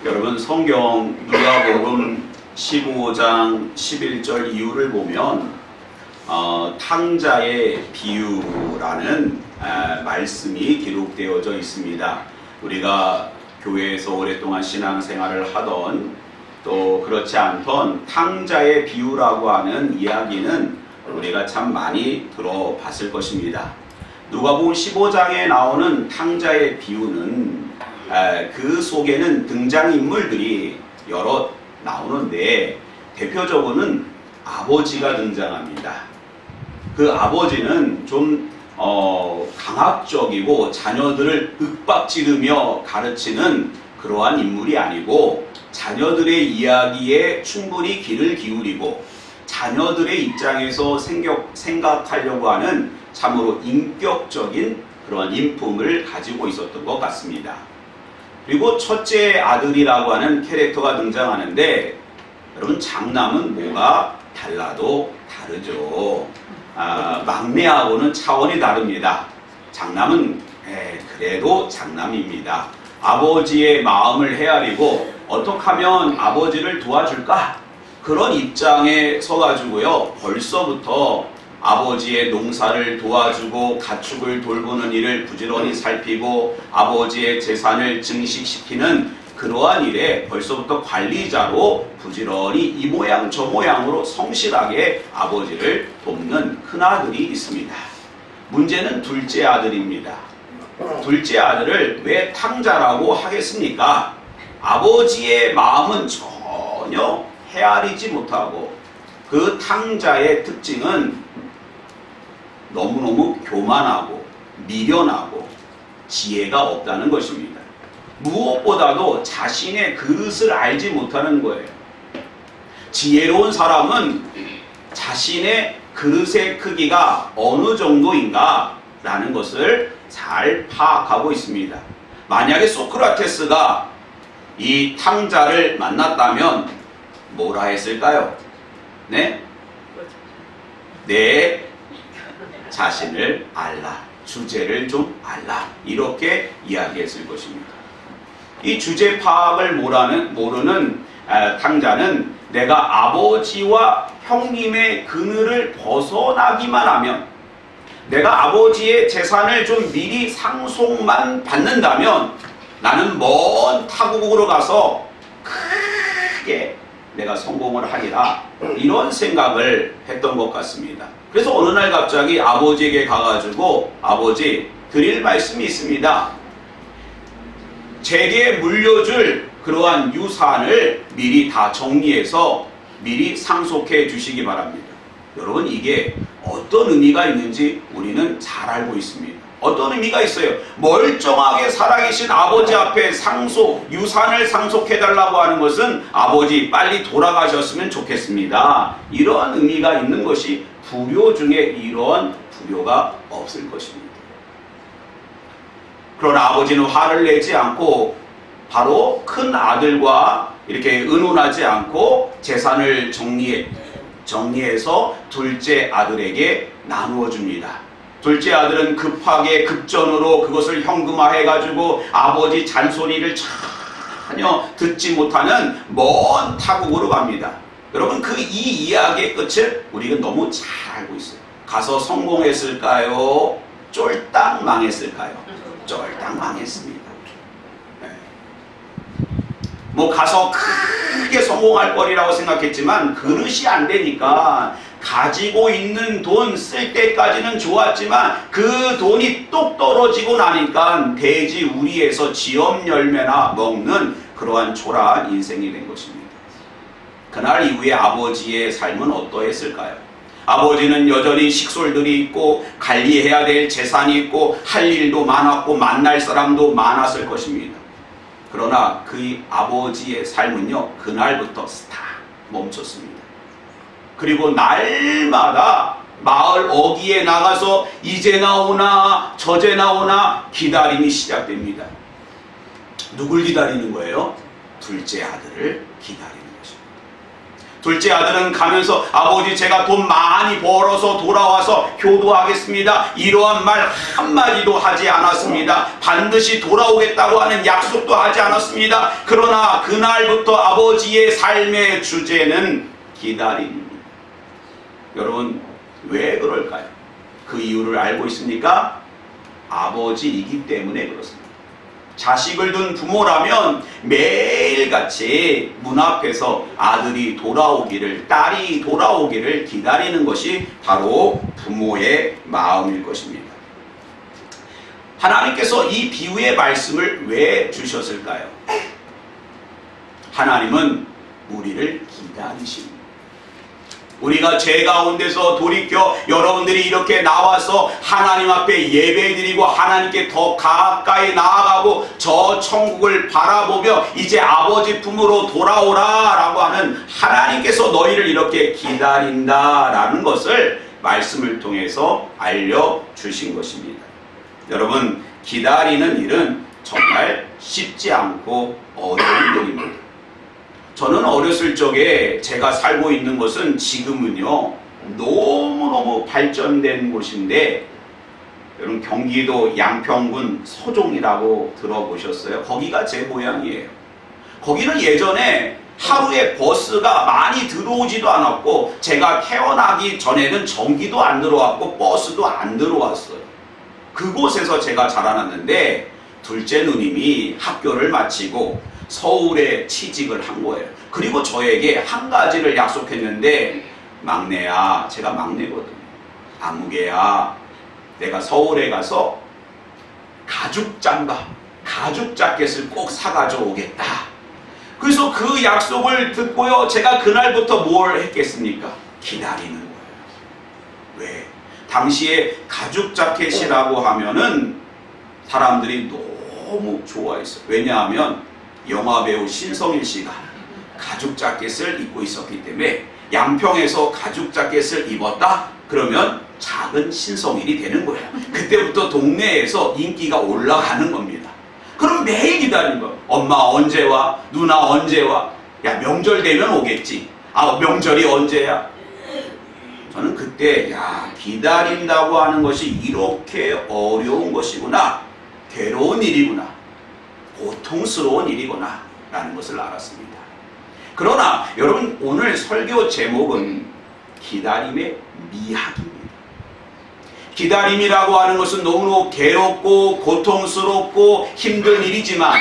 여러분 성경 누가복음 15장 11절 이후를 보면 탕자의 비유라는 말씀이 기록되어져 있습니다. 우리가 교회에서 오랫동안 신앙생활을 하던 또 그렇지 않던 탕자의 비유라고 하는 이야기는 우리가 참 많이 들어봤을 것입니다. 누가복음 15장에 나오는 탕자의 비유는 그 속에는 등장인물들이 여러 나오는데 대표적으로는 아버지가 등장합니다. 그 아버지는 좀 강압적이고 자녀들을 윽박지르며 가르치는 그러한 인물이 아니고 자녀들의 이야기에 충분히 귀를 기울이고 자녀들의 입장에서 생각하려고 하는 참으로 인격적인 그러한 인품을 가지고 있었던 것 같습니다. 그리고 첫째 아들이라고 하는 캐릭터가 등장하는데 여러분 장남은 뭐가 달라도 다르죠. 막내하고는 차원이 다릅니다. 장남은 그래도 장남입니다. 아버지의 마음을 헤아리고 어떻게 하면 아버지를 도와줄까? 그런 입장에 서가지고요. 벌써부터 아버지의 농사를 도와주고 가축을 돌보는 일을 부지런히 살피고 아버지의 재산을 증식시키는 그러한 일에 벌써부터 관리자로 부지런히 이 모양 저 모양으로 성실하게 아버지를 돕는 큰아들이 있습니다. 문제는 둘째 아들입니다. 둘째 아들을 왜 탕자라고 하겠습니까? 아버지의 마음은 전혀 헤아리지 못하고 그 탕자의 특징은 너무너무 교만하고 미련하고 지혜가 없다는 것입니다. 무엇보다도 자신의 그릇을 알지 못하는 거예요. 지혜로운 사람은 자신의 그릇의 크기가 어느 정도인가 라는 것을 잘 파악하고 있습니다. 만약에 소크라테스가 이 탕자를 만났다면 뭐라 했을까요? 네? 내 자신을 알라. 주제를 좀 알라. 이렇게 이야기했을 것입니다. 이 주제 파악을 모르는 탕자는 내가 아버지와 형님의 그늘을 벗어나기만 하면 내가 아버지의 재산을 좀 미리 상속만 받는다면 나는 먼 타국으로 가서 크게 내가 성공을 하리라 이런 생각을 했던 것 같습니다. 그래서 어느 날 갑자기 아버지에게 가가지고 아버지 드릴 말씀이 있습니다. 제게 물려줄 그러한 유산을 미리 다 정리해서 미리 상속해 주시기 바랍니다. 여러분 이게 어떤 의미가 있는지 우리는 잘 알고 있습니다. 어떤 의미가 있어요? 멀쩡하게 살아계신 아버지 앞에 유산을 상속해달라고 하는 것은 아버지 빨리 돌아가셨으면 좋겠습니다. 이런 의미가 있는 것이 불효 중에 이런 불효가 없을 것입니다. 그러나 아버지는 화를 내지 않고 바로 큰 아들과 이렇게 의논하지 않고 재산을 정리해서 둘째 아들에게 나누어 줍니다. 둘째 아들은 급하게 급전으로 그것을 현금화해가지고 아버지 잔소리를 전혀 듣지 못하는 먼 타국으로 갑니다. 여러분 이 이야기의 끝을 우리가 너무 잘 알고 있어요. 가서 성공했을까요? 쫄딱 망했을까요? 쫄딱 망했습니다. 뭐 가서 크게 성공할 거리라고 생각했지만 그릇이 안 되니까 가지고 있는 돈 쓸 때까지는 좋았지만 그 돈이 똑 떨어지고 나니까 돼지 우리에서 지엄 열매나 먹는 그러한 초라한 인생이 된 것입니다. 그날 이후에 아버지의 삶은 어떠했을까요? 아버지는 여전히 식솔들이 있고 관리해야 될 재산이 있고 할 일도 많았고 만날 사람도 많았을 것입니다. 그러나 그 아버지의 삶은요 그날부터 스탑 멈췄습니다. 그리고 날마다 마을 어귀에 나가서 이제 나오나 저제 나오나 기다림이 시작됩니다. 누굴 기다리는 거예요? 둘째 아들을 기다리는 것입니다. 둘째 아들은 가면서 아버지 제가 돈 많이 벌어서 돌아와서 효도하겠습니다. 이러한 말 한마디도 하지 않았습니다. 반드시 돌아오겠다고 하는 약속도 하지 않았습니다. 그러나 그날부터 아버지의 삶의 주제는 기다림입니다. 여러분 왜 그럴까요? 그 이유를 알고 있습니까? 아버지이기 때문에 그렇습니다. 자식을 둔 부모라면 매일같이 문 앞에서 아들이 돌아오기를, 딸이 돌아오기를 기다리는 것이 바로 부모의 마음일 것입니다. 하나님께서 이 비유의 말씀을 왜 주셨을까요? 하나님은 우리를 기다리십니다. 우리가 죄 가운데서 돌이켜 여러분들이 이렇게 나와서 하나님 앞에 예배드리고 하나님께 더 가까이 나아가고 저 천국을 바라보며 이제 아버지 품으로 돌아오라 라고 하는 하나님께서 너희를 이렇게 기다린다라는 것을 말씀을 통해서 알려주신 것입니다. 여러분 기다리는 일은 정말 쉽지 않고 어려운 일입니다. 저는 어렸을 적에 제가 살고 있는 곳은 지금은요 너무너무 발전된 곳인데, 여러분 경기도 양평군 서종이라고 들어보셨어요? 거기가 제 고향이에요. 거기는 예전에 하루에 버스가 많이 들어오지도 않았고, 제가 태어나기 전에는 전기도 안 들어왔고 버스도 안 들어왔어요. 그곳에서 제가 자라났는데 둘째 누님이 학교를 마치고 서울에 취직을 한 거예요. 그리고 저에게 한 가지를 약속했는데, 막내야, 제가 막내거든요. 아무개야, 내가 서울에 가서 가죽 장갑, 가죽 자켓을 꼭 사가지고 오겠다. 그래서 그 약속을 듣고요, 제가 그날부터 뭘 했겠습니까? 기다리는 거예요. 왜? 당시에 가죽 자켓이라고 하면은 사람들이 너무 좋아했어요. 왜냐하면 영화배우 신성일 씨가 가죽 자켓을 입고 있었기 때문에, 양평에서 가죽 자켓을 입었다? 그러면 작은 신성일이 되는 거예요. 그때부터 동네에서 인기가 올라가는 겁니다. 그럼 매일 기다리는 거예요. 엄마 언제 와? 누나 언제 와? 야 명절 되면 오겠지. 아 명절이 언제야? 저는 그때 야 기다린다고 하는 것이 이렇게 어려운 것이구나, 괴로운 일이구나, 고통스러운 일이구나 라는 것을 알았습니다. 그러나 여러분 오늘 설교 제목은 기다림의 미학입니다. 기다림이라고 하는 것은 너무너무 괴롭고 고통스럽고 힘든 일이지만,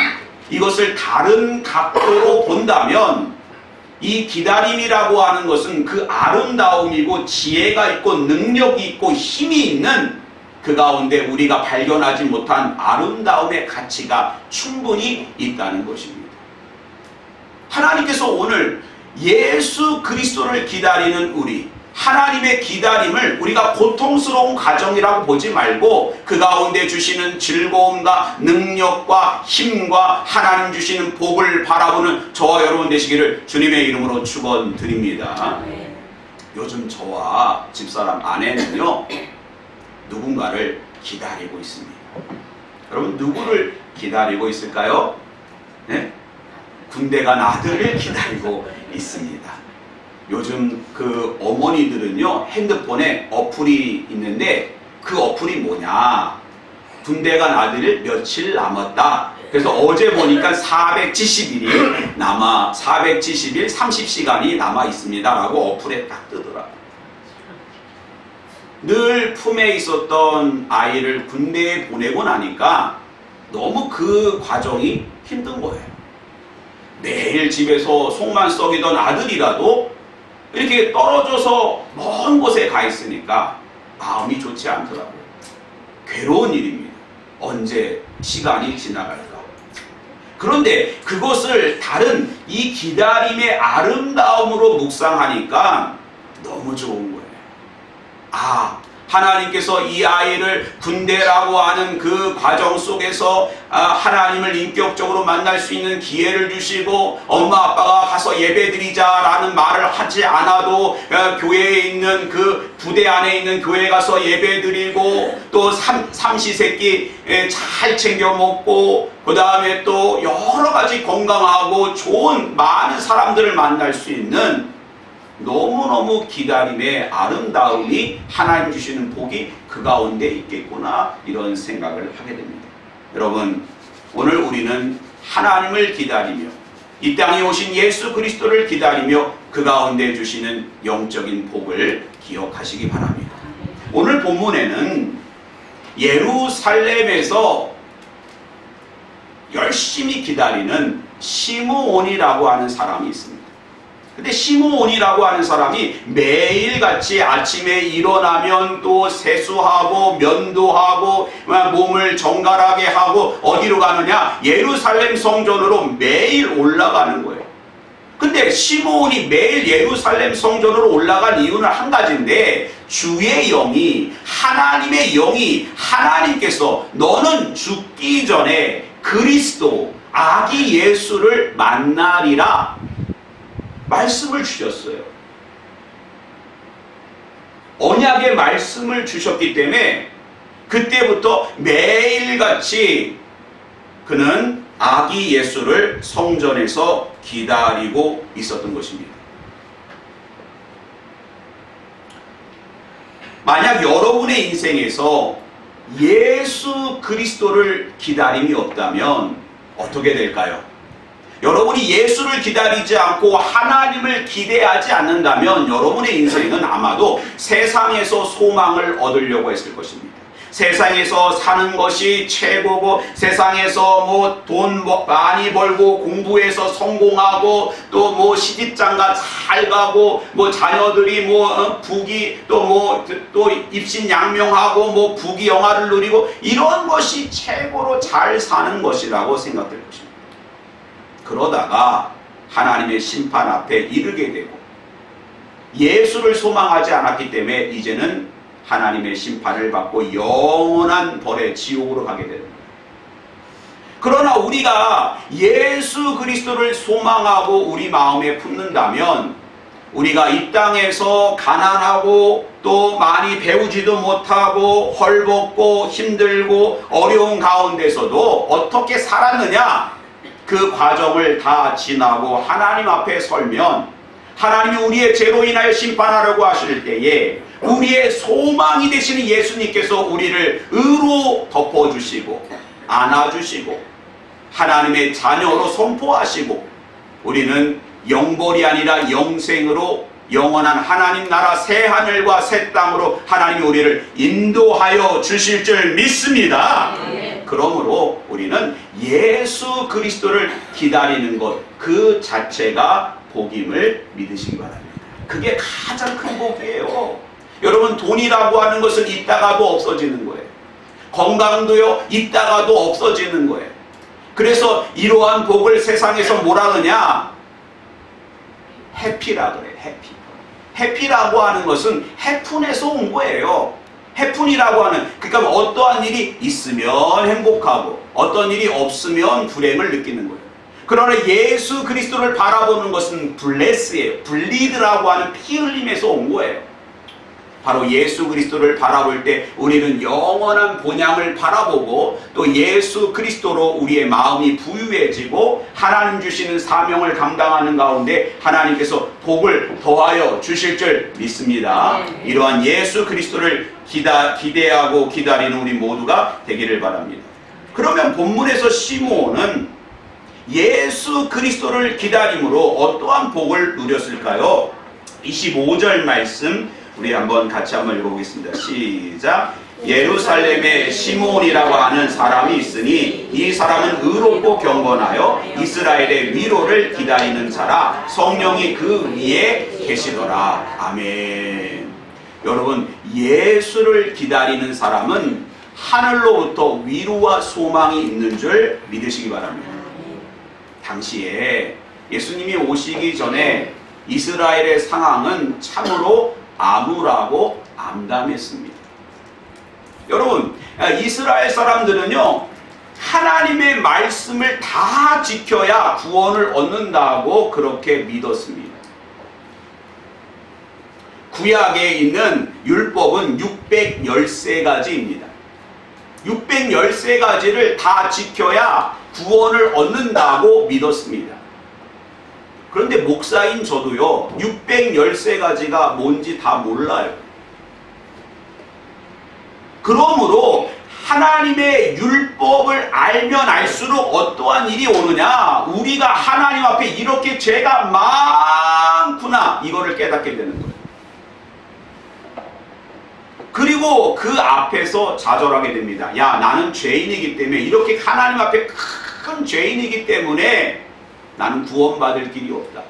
이것을 다른 각도로 본다면 이 기다림이라고 하는 것은 그 아름다움이고 지혜가 있고 능력이 있고 힘이 있는 그 가운데 우리가 발견하지 못한 아름다움의 가치가 충분히 있다는 것입니다. 하나님께서 오늘 예수 그리스도를 기다리는 우리, 하나님의 기다림을 우리가 고통스러운 과정이라고 보지 말고 그 가운데 주시는 즐거움과 능력과 힘과 하나님 주시는 복을 바라보는 저와 여러분 되시기를 주님의 이름으로 축원드립니다. 요즘 저와 집사람 아내는요 누군가를 기다리고 있습니다. 여러분 누구를 기다리고 있을까요? 네? 군대 간 아들을 기다리고 있습니다. 요즘 그 어머니들은요 핸드폰에 어플이 있는데, 그 어플이 뭐냐, 군대 간 아들 며칠 남았다. 그래서 어제 보니까 470일이 남아 470일 30시간이 남아 있습니다 라고 어플에 딱 뜨더라고요. 늘 품에 있었던 아이를 군대에 보내고 나니까 너무 그 과정이 힘든 거예요. 매일 집에서 속만 썩이던 아들이라도 이렇게 떨어져서 먼 곳에 가 있으니까 마음이 좋지 않더라고요. 괴로운 일입니다. 언제 시간이 지나갈까? 그런데 그것을 다른 이 기다림의 아름다움으로 묵상하니까 너무 좋은 거예요. 아, 하나님께서 이 아이를 군대라고 하는 그 과정 속에서 하나님을 인격적으로 만날 수 있는 기회를 주시고, 엄마 아빠가 가서 예배드리자라는 말을 하지 않아도 교회에 있는 그 부대 안에 있는 교회에 가서 예배드리고, 또 삼시세끼 잘 챙겨 먹고, 그 다음에 또 여러 가지 건강하고 좋은 많은 사람들을 만날 수 있는 너무너무 기다림의 아름다움이 하나님 주시는 복이 그 가운데 있겠구나, 이런 생각을 하게 됩니다. 여러분, 오늘 우리는 하나님을 기다리며 이 땅에 오신 예수 그리스도를 기다리며 그 가운데 주시는 영적인 복을 기억하시기 바랍니다. 오늘 본문에는 예루살렘에서 열심히 기다리는 시므온이라고 하는 사람이 있습니다. 근데 시므온이라고 하는 사람이 매일같이 아침에 일어나면 또 세수하고 면도하고 몸을 정갈하게 하고 어디로 가느냐? 예루살렘 성전으로 매일 올라가는 거예요. 근데 시므온이 매일 예루살렘 성전으로 올라간 이유는 한 가지인데, 주의 영이, 하나님의 영이, 하나님께서 너는 죽기 전에 그리스도 아기 예수를 만나리라 말씀을 주셨어요. 언약의 말씀을 주셨기 때문에 그때부터 매일같이 그는 아기 예수를 성전에서 기다리고 있었던 것입니다. 만약 여러분의 인생에서 예수 그리스도를 기다림이 없다면 어떻게 될까요? 여러분이 예수를 기다리지 않고 하나님을 기대하지 않는다면 여러분의 인생은 아마도 세상에서 소망을 얻으려고 했을 것입니다. 세상에서 사는 것이 최고고, 세상에서 뭐 돈 많이 벌고 공부해서 성공하고 또 뭐 시집장가 잘 가고 뭐 자녀들이 뭐 부귀 또 입신양명하고 뭐 부귀영화를 누리고, 이런 것이 최고로 잘 사는 것이라고 생각될 것입니다. 그러다가 하나님의 심판 앞에 이르게 되고 예수를 소망하지 않았기 때문에 이제는 하나님의 심판을 받고 영원한 벌의 지옥으로 가게 됩니다. 그러나 우리가 예수 그리스도를 소망하고 우리 마음에 품는다면, 우리가 이 땅에서 가난하고 또 많이 배우지도 못하고 헐벗고 힘들고 어려운 가운데서도 어떻게 살았느냐, 그 과정을 다 지나고 하나님 앞에 설면 하나님이 우리의 죄로 인하여 심판하려고 하실 때에 우리의 소망이 되시는 예수님께서 우리를 의로 덮어주시고 안아주시고 하나님의 자녀로 선포하시고, 우리는 영벌이 아니라 영생으로 영원한 하나님 나라 새 하늘과 새 땅으로 하나님이 우리를 인도하여 주실 줄 믿습니다. 그러므로 우리는 예수 그리스도를 기다리는 것 그 자체가 복임을 믿으시기 바랍니다. 그게 가장 큰 복이에요. 여러분, 돈이라고 하는 것은 있다가도 없어지는 거예요. 건강도요, 있다가도 없어지는 거예요. 그래서 이러한 복을 세상에서 뭐라 그러냐? 해피라 그래요. 해피. 해피라고 하는 것은 해픈에서 온 거예요. 해픈이라고 하는, 그러니까 어떠한 일이 있으면 행복하고 어떤 일이 없으면 불행을 느끼는 거예요. 그러나 예수 그리스도를 바라보는 것은 블레스예요. 블리드라고 하는 피 흘림에서 온 거예요. 바로 예수 그리스도를 바라볼 때 우리는 영원한 본향을 바라보고 또 예수 그리스도로 우리의 마음이 부유해지고 하나님 주시는 사명을 감당하는 가운데 하나님께서 복을 더하여 주실 줄 믿습니다. 이러한 예수 그리스도를 기대하고 기다리는 우리 모두가 되기를 바랍니다. 그러면 본문에서 시므온은 예수 그리스도를 기다림으로 어떠한 복을 누렸을까요? 25절 말씀 우리 한번 같이 한번 읽어보겠습니다. 시작. 예루살렘에 시므온이라고 하는 사람이 있으니 이 사람은 의롭고 경건하여 이스라엘의 위로를 기다리는 자라, 성령이 그 위에 계시더라. 아멘. 여러분, 예수를 기다리는 사람은 하늘로부터 위로와 소망이 있는 줄 믿으시기 바랍니다. 당시에 예수님이 오시기 전에 이스라엘의 상황은 참으로 암울하고 암담했습니다. 여러분, 이스라엘 사람들은요, 하나님의 말씀을 다 지켜야 구원을 얻는다고 그렇게 믿었습니다. 구약에 있는 율법은 613가지입니다. 613가지를 다 지켜야 구원을 얻는다고 믿었습니다. 그런데 목사인 저도요, 613가지가 뭔지 다 몰라요. 그러므로 하나님의 율법을 알면 알수록 어떠한 일이 오느냐? 우리가 하나님 앞에 이렇게 죄가 많구나, 이거를 깨닫게 되는 거예요. 그리고 그 앞에서 좌절하게 됩니다. 야, 나는 죄인이기 때문에, 이렇게 하나님 앞에 큰 죄인이기 때문에 나는 구원받을 길이 없다.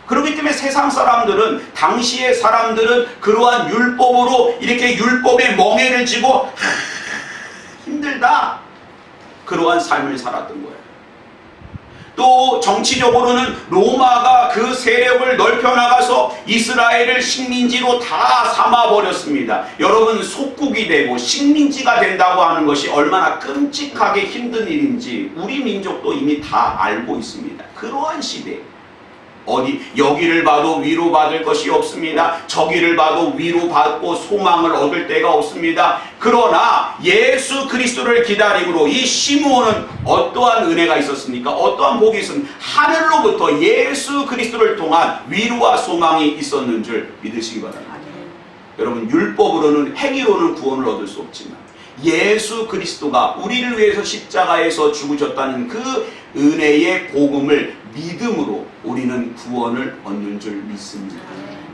그렇기 때문에 세상 사람들은, 당시의 사람들은 그러한 율법으로 이렇게 율법의 멍에를 지고 힘들다, 그러한 삶을 살았던 거예요. 또 정치적으로는 로마가 그 세력을 넓혀나가서 이스라엘을 식민지로 다 삼아버렸습니다. 여러분, 속국이 되고 식민지가 된다고 하는 것이 얼마나 끔찍하게 힘든 일인지 우리 민족도 이미 다 알고 있습니다. 그러한 시대, 여기를 봐도 위로받을 것이 없습니다. 저기를 봐도 위로받고 소망을 얻을 데가 없습니다. 그러나 예수 그리스도를 기다림으로 이 시므온은 어떠한 은혜가 있었습니까? 어떠한 복이 있었습니까? 하늘로부터 예수 그리스도를 통한 위로와 소망이 있었는 줄 믿으시기 바랍니다. 여러분, 율법으로는, 행위로는 구원을 얻을 수 없지만 예수 그리스도가 우리를 위해서 십자가에서 죽으셨다는 그 은혜의 복음을 믿음으로 우리는 구원을 얻는 줄 믿습니다.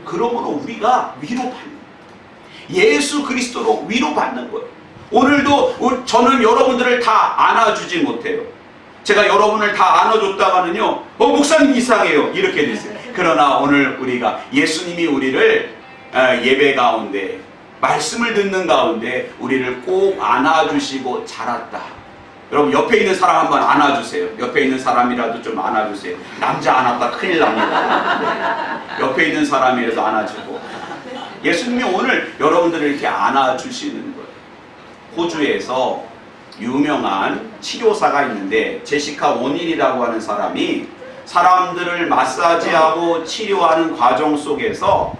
그러므로 우리가 위로받는 거예요. 예수 그리스도로 위로받는 거예요. 오늘도 저는 여러분들을 다 안아주지 못해요. 제가 여러분을 다 안아줬다가는요, 목사님 이상해요, 이렇게 되세요. 그러나 오늘 우리가 예수님이 우리를 예배 가운데, 말씀을 듣는 가운데 우리를 꼭 안아주시고 자랐다. 여러분, 옆에 있는 사람 한번 안아주세요. 옆에 있는 사람이라도 좀 안아주세요. 남자 안았다 큰일 납니다. 옆에 있는 사람이라도 안아주고. 예수님이 오늘 여러분들을 이렇게 안아주시는 거예요. 호주에서 유명한 치료사가 있는데, 제시카 오닐이라고 하는 사람이 사람들을 마사지하고 치료하는 과정 속에서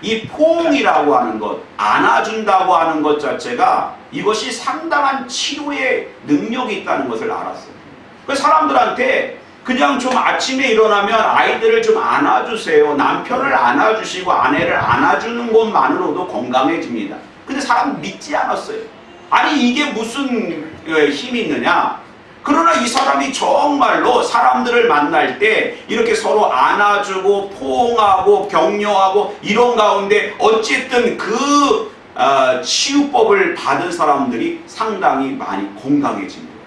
이 포옹이라고 하는 것, 안아준다고 하는 것 자체가 이것이 상당한 치료의 능력이 있다는 것을 알았어요. 그래서 사람들한테 그냥 좀 아침에 일어나면 아이들을 좀 안아주세요, 남편을 안아주시고 아내를 안아주는 것만으로도 건강해집니다. 근데 사람은 믿지 않았어요. 아니, 이게 무슨 힘이 있느냐? 그러나 이 사람이 정말로 사람들을 만날 때 이렇게 서로 안아주고 포옹하고 격려하고 이런 가운데 어쨌든 그 치유법을 받은 사람들이 상당히 많이 건강해진 거예요.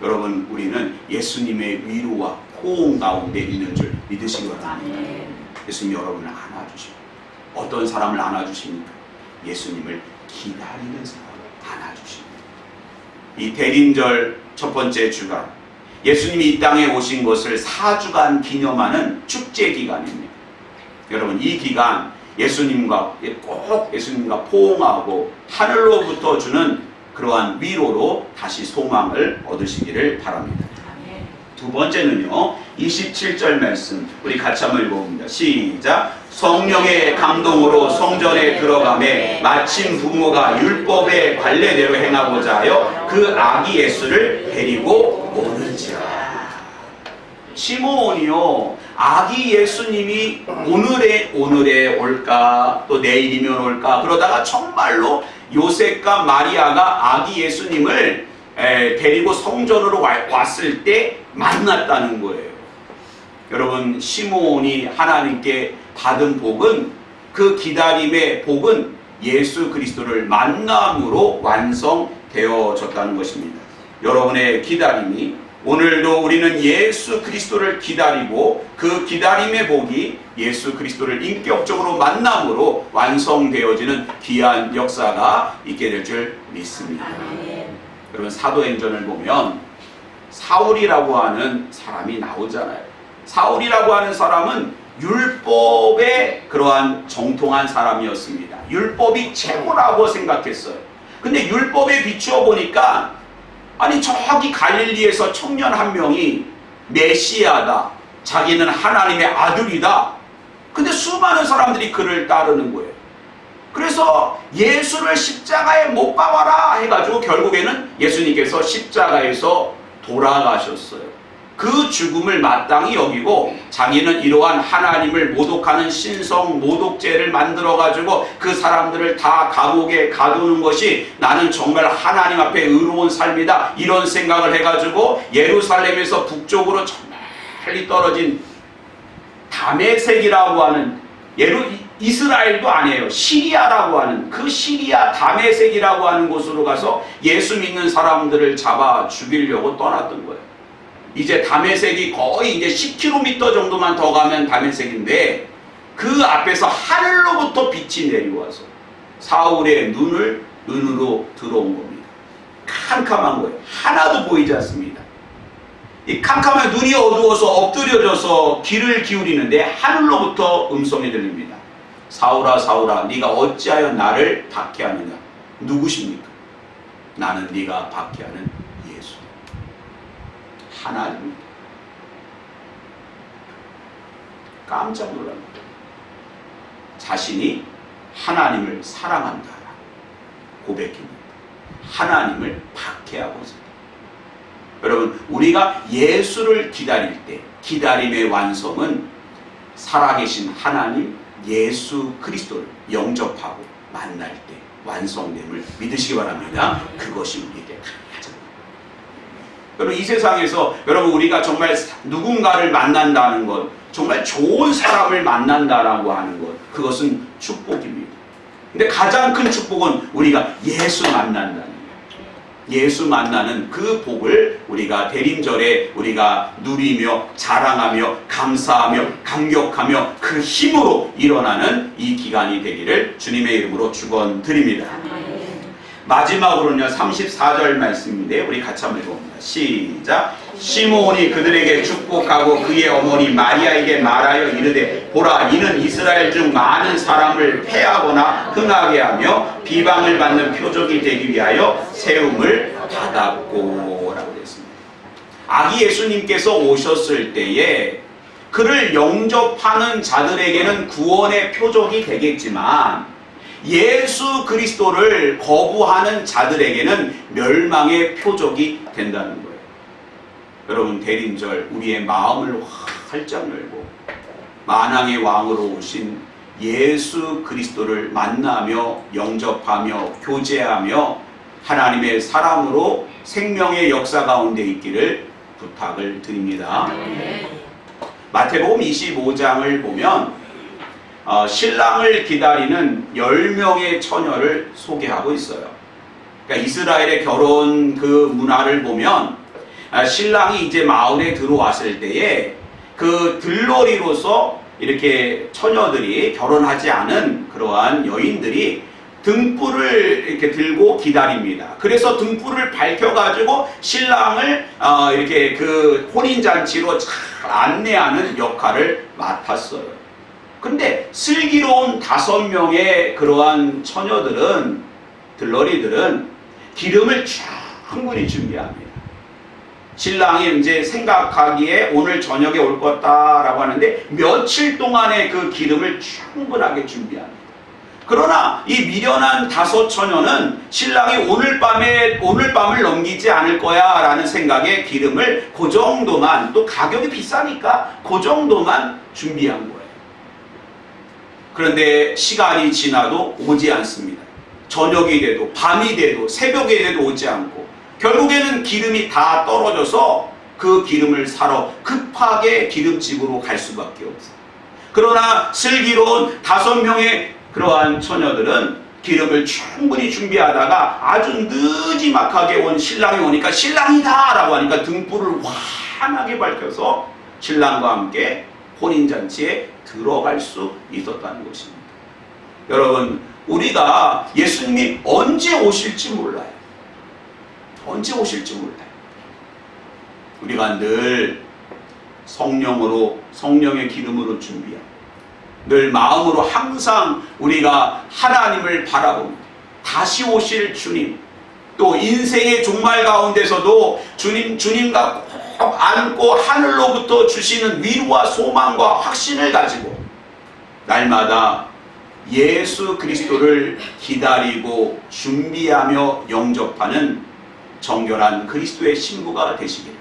여러분, 우리는 예수님의 위로와 포옹 가운데 있는 줄 믿으시기 바랍니다. 예수님이 여러분을 안아주시고, 어떤 사람을 안아주십니까? 예수님을 기다리는 사람을 안아주십니다. 이 대림절 첫 번째 주간, 예수님이 이 땅에 오신 것을 4주간 기념하는 축제 기간입니다. 여러분, 이 기간 예수님과 포옹하고 하늘로부터 주는 그러한 위로로 다시 소망을 얻으시기를 바랍니다. 두 번째는요, 27절 말씀 우리 같이 한번 읽어봅니다. 시작. 성령의 감동으로 성전에 들어가매 마침 부모가 율법의 관례대로 행하고자 하여 그 아기 예수를 데리고 오는지라. 시므온이요, 아기 예수님이 오늘에 올까, 또 내일이면 올까, 그러다가 정말로 요셉과 마리아가 아기 예수님을 데리고 성전으로 왔을 때 만났다는 거예요. 여러분, 시므온이 하나님께 받은 복은, 그 기다림의 복은 예수 그리스도를 만남으로 완성되어졌다는 것입니다. 여러분의 기다림이, 오늘도 우리는 예수 그리스도를 기다리고 그 기다림의 복이 예수 그리스도를 인격적으로 만남으로 완성되어지는 귀한 역사가 있게 될 줄 믿습니다. 여러분, 사도행전을 보면 사울이라고 하는 사람이 나오잖아요. 사울이라고 하는 사람은 율법에 그러한 정통한 사람이었습니다. 율법이 최고라고 생각했어요. 근데 율법에 비추어 보니까, 아니, 저기 갈릴리에서 청년 한 명이 메시아다, 자기는 하나님의 아들이다. 근데 수많은 사람들이 그를 따르는 거예요. 그래서 예수를 십자가에 못 박아라 해가지고 결국에는 예수님께서 십자가에서 돌아가셨어요. 그 죽음을 마땅히 여기고 자기는 이러한 하나님을 모독하는 신성 모독죄를 만들어 가지고 그 사람들을 다 감옥에 가두는 것이 나는 정말 하나님 앞에 의로운 삶이다, 이런 생각을 해가지고 예루살렘에서 북쪽으로 저 멀리 떨어진 다메섹이라고 하는, 이스라엘도 아니에요, 시리아라고 하는, 그 시리아 다메섹이라고 하는 곳으로 가서 예수 믿는 사람들을 잡아 죽이려고 떠났던 거예요. 이제 다메섹이 거의 이제 10km 정도만 더 가면 다메섹인데, 그 앞에서 하늘로부터 빛이 내려와서 사울의 눈으로 들어온 겁니다. 캄캄한 거예요. 하나도 보이지 않습니다. 이 캄캄한 눈이 어두워서 엎드려져서 귀를 기울이는데 하늘로부터 음성이 들립니다. 사울아 사울아, 네가 어찌하여 나를 박해하느냐. 누구십니까? 나는 네가 박해하는 예수, 하나님입니다. 깜짝 놀랍니다. 자신이 하나님을 사랑한다 고백합니다. 하나님을 박해하고 있습니다. 여러분, 우리가 예수를 기다릴 때 기다림의 완성은 살아계신 하나님 예수 그리스도를 영접하고 만날 때 완성됨을 믿으시기 바랍니다. 그것이 우리에게 가장, 여러분, 이 세상에서 여러분 우리가 정말 누군가를 만난다는 것, 정말 좋은 사람을 만난다라고 하는 것, 그것은 축복입니다. 근데 가장 큰 축복은 우리가 예수 만난다는 거예요. 예수 만나는 그 복을 우리가 대림절에 우리가 누리며 자랑하며 감사하며 감격하며 그 힘으로 일어나는 이 기간이 되기를 주님의 이름으로 축원드립니다. 마지막으로는요, 34절 말씀인데 우리 같이 한번 읽어봅니다. 시작. 시므온이 그들에게 축복하고 그의 어머니 마리아에게 말하여 이르되, 보라, 이는 이스라엘 중 많은 사람을 패하거나 흥하게 하며 비방을 받는 표적이 되기 위하여 세움을 받았고 라고 했습니다. 아기 예수님께서 오셨을 때에 그를 영접하는 자들에게는 구원의 표적이 되겠지만, 예수 그리스도를 거부하는 자들에게는 멸망의 표적이 된다는 거예요. 여러분, 대림절 우리의 마음을 활짝 열고 만왕의 왕으로 오신 예수 그리스도를 만나며 영접하며 교제하며 하나님의 사람으로 생명의 역사 가운데 있기를 부탁을 드립니다. 마태복음 25장을 보면 신랑을 기다리는 10명의 처녀를 소개하고 있어요. 그러니까 이스라엘의 결혼 그 문화를 보면 신랑이 이제 마을에 들어왔을 때에 그 들러리로서 이렇게 처녀들이, 결혼하지 않은 그러한 여인들이 등불을 이렇게 들고 기다립니다. 그래서 등불을 밝혀가지고 신랑을 이렇게 그 혼인잔치로 잘 안내하는 역할을 맡았어요. 근데 슬기로운 5명의 그러한 처녀들은, 들러리들은 기름을 충분히 준비합니다. 신랑이 이제 생각하기에 오늘 저녁에 올 거다라고 하는데 며칠 동안의 그 기름을 충분하게 준비합니다. 그러나 이 미련한 5 처녀는 신랑이 오늘 밤을 넘기지 않을 거야 라는 생각에 기름을 그 정도만, 또 가격이 비싸니까 그 정도만 준비한 거예요. 그런데 시간이 지나도 오지 않습니다. 저녁이 돼도 밤이 돼도 새벽이 돼도 오지 않고, 결국에는 기름이 다 떨어져서 그 기름을 사러 급하게 기름집으로 갈 수밖에 없어요. 그러나 슬기로운 5명의 그러한 처녀들은 기름을 충분히 준비하다가 아주 느지막하게 온 신랑이 오니까 신랑이다 라고 하니까 등불을 환하게 밝혀서 신랑과 함께 혼인잔치에 들어갈 수 있었다는 것입니다. 여러분, 우리가 예수님이 언제 오실지 몰라요. 언제 오실지 몰라요. 우리가 늘 성령으로, 성령의 기름으로 준비하고 늘 마음으로 항상 우리가 하나님을 바라봅니다. 다시 오실 주님, 또 인생의 종말 가운데서도 주님과 꼭 안고 하늘로부터 주시는 위로와 소망과 확신을 가지고 날마다 예수 그리스도를 기다리고 준비하며 영접하는 정결한 그리스도의 신부가 되시기를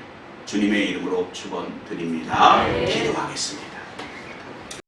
주님의 이름으로 축원드립니다. 기도하겠습니다.